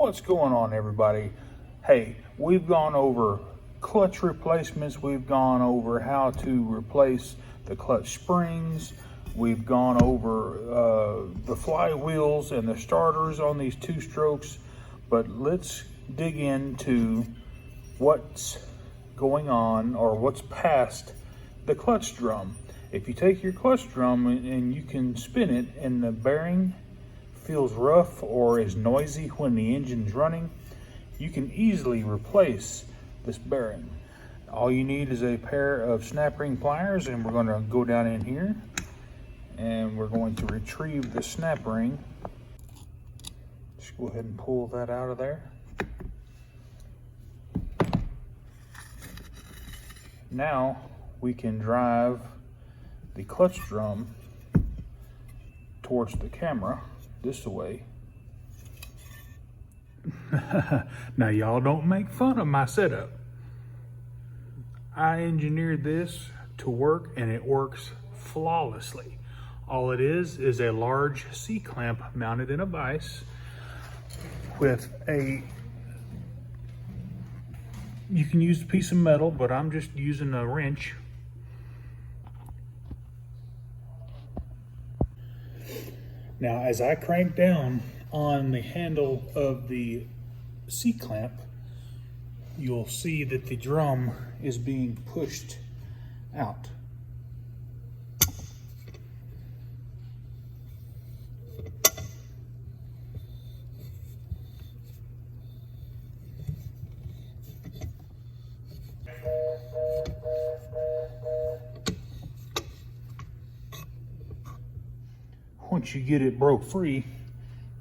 What's going on, everybody? Hey, we've gone over clutch replacements. We've gone over how to replace the clutch springs. We've gone over the flywheels and the starters on these two strokes. But let's dig into what's going on, or what's past the clutch drum. If you take your clutch drum and you can spin it and the bearing feels rough or is noisy when the engine's running, you can easily replace this bearing. All you need is a pair of snap ring pliers, and we're going to go down in here and we're going to retrieve the snap ring. Just go ahead and pull that out of there. Now we can drive the clutch drum towards the camera this way. Now y'all don't make fun of my setup. I engineered this to work and it works flawlessly. All it is a large C-clamp mounted in a vise with you can use a piece of metal, but I'm just using a wrench. Now, as I crank down on the handle of the C-clamp, you'll see that the drum is being pushed out. Once you get it broke free,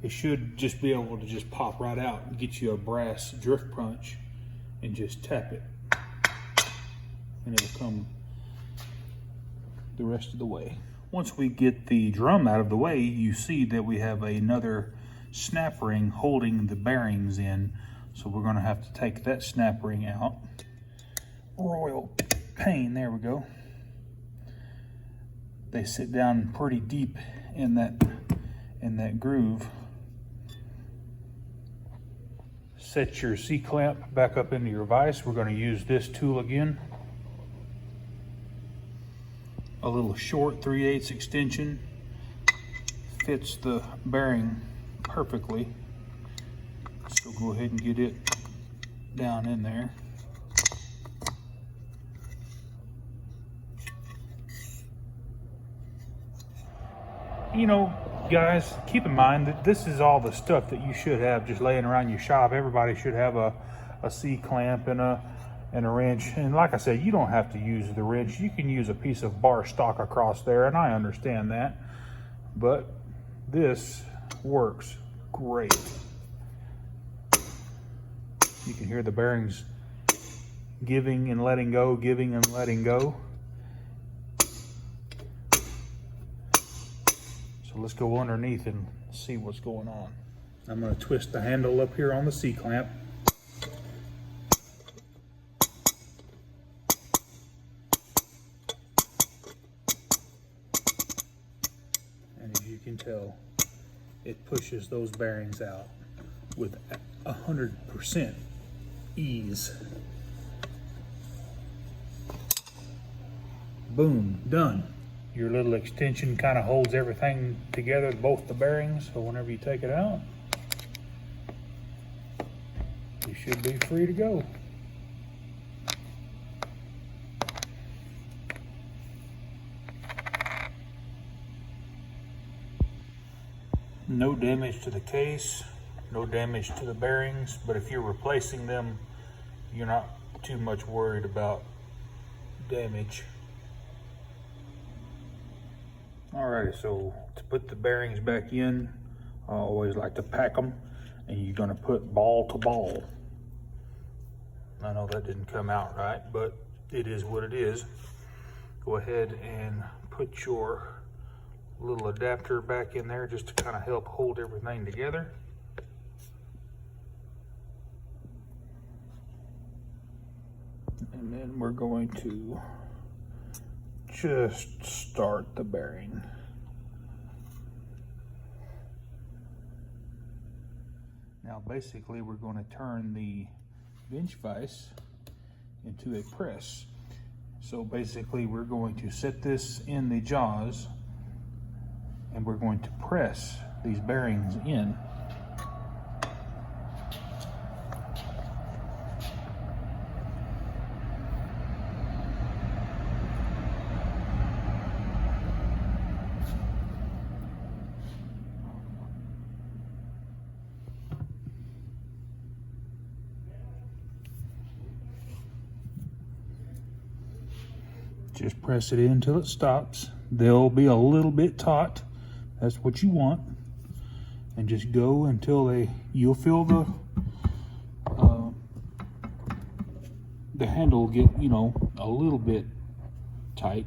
it should just be able to just pop right out and get you a brass drift punch and just tap it, and it'll come the rest of the way. Once we get the drum out of the way, you see that we have another snap ring holding the bearings in, so we're going to have to take that snap ring out. Royal pain, there we go. They sit down pretty deep in that groove. Set your C-clamp back up into your vise. We're going to use this tool again. A little short 3/8 extension fits the bearing perfectly. So go ahead and get it down in there. You know, guys, keep in mind that this is all the stuff that you should have just laying around your shop. Everybody should have a C-clamp and a wrench. And like I said, you don't have to use the wrench. You can use a piece of bar stock across there, and I understand that. But this works great. You can hear the bearings giving and letting go, giving and letting go. So let's go underneath and see what's going on. I'm going to twist the handle up here on the C-clamp. And as you can tell, it pushes those bearings out with 100% ease. Boom, done. Your little extension kind of holds everything together, both the bearings, so whenever you take it out, you should be free to go. No damage to the case, no damage to the bearings, but if you're replacing them, you're not too much worried about damage. Alrighty, so to put the bearings back in, I always like to pack them, and you're going to put ball to ball. I know that didn't come out right, but it is what it is. Go ahead and put your little adapter back in there just to kind of help hold everything together. And then we're going to just start the bearing. Now basically we're going to turn the bench vise into a press. So basically we're going to set this in the jaws and we're going to press these bearings in. Just press it in until it stops. They'll be a little bit taut. That's what you want. And just go until you'll feel the handle get, a little bit tight,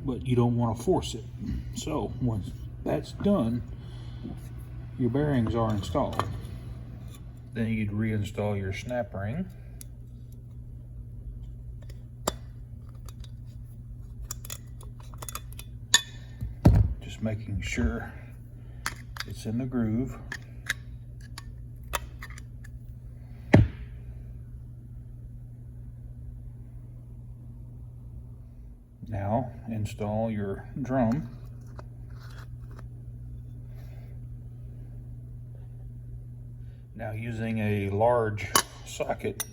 but you don't want to force it. So once that's done, your bearings are installed. Then you'd reinstall your snap ring. Making sure it's in the groove. Now install your drum. Now using a large socket,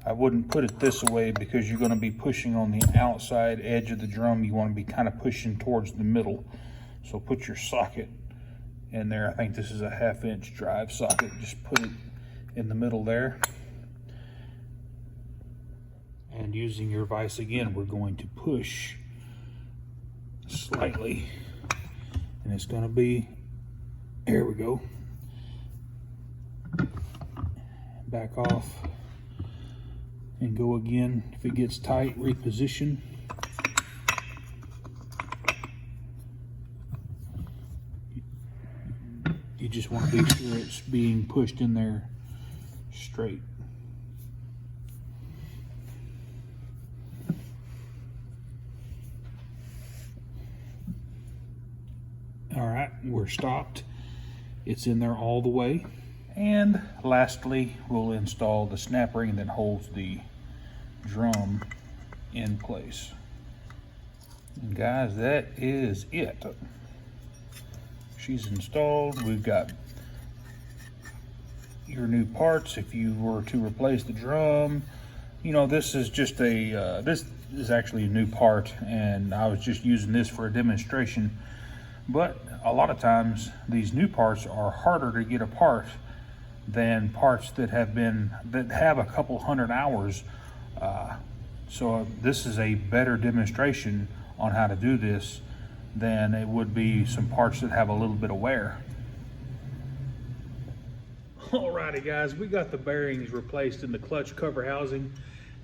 I wouldn't put it this way because you're going to be pushing on the outside edge of the drum. You want to be kind of pushing towards the middle. So put your socket in there. I think this is a 1/2 inch drive socket. Just put it in the middle there. And using your vise again, we're going to push slightly. And it's going to be, here we go. Back off and go again. If it gets tight, reposition. You just want to be sure it's being pushed in there straight. All right, we're stopped. It's in there all the way. And lastly, we'll install the snap ring that holds the drum in place. And guys, that is it. She's installed. We've got your new parts if you were to replace the drum. This is just this is actually a new part, and I was just using this for a demonstration. But a lot of times these new parts are harder to get apart than parts that have a couple 100 hours. So this is a better demonstration on how to do this than it would be some parts that have a little bit of wear. Alrighty guys, we got the bearings replaced in the clutch cover housing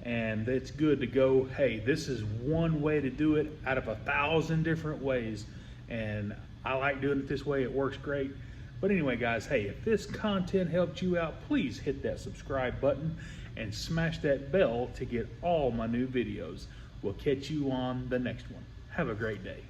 and it's good to go. Hey, this is one way to do it out of 1,000 different ways, and I like doing it this way. It works great. But anyway guys, hey, if this content helped you out, please hit that subscribe button and smash that bell to get all my new videos. We'll catch you on the next one. Have a great day.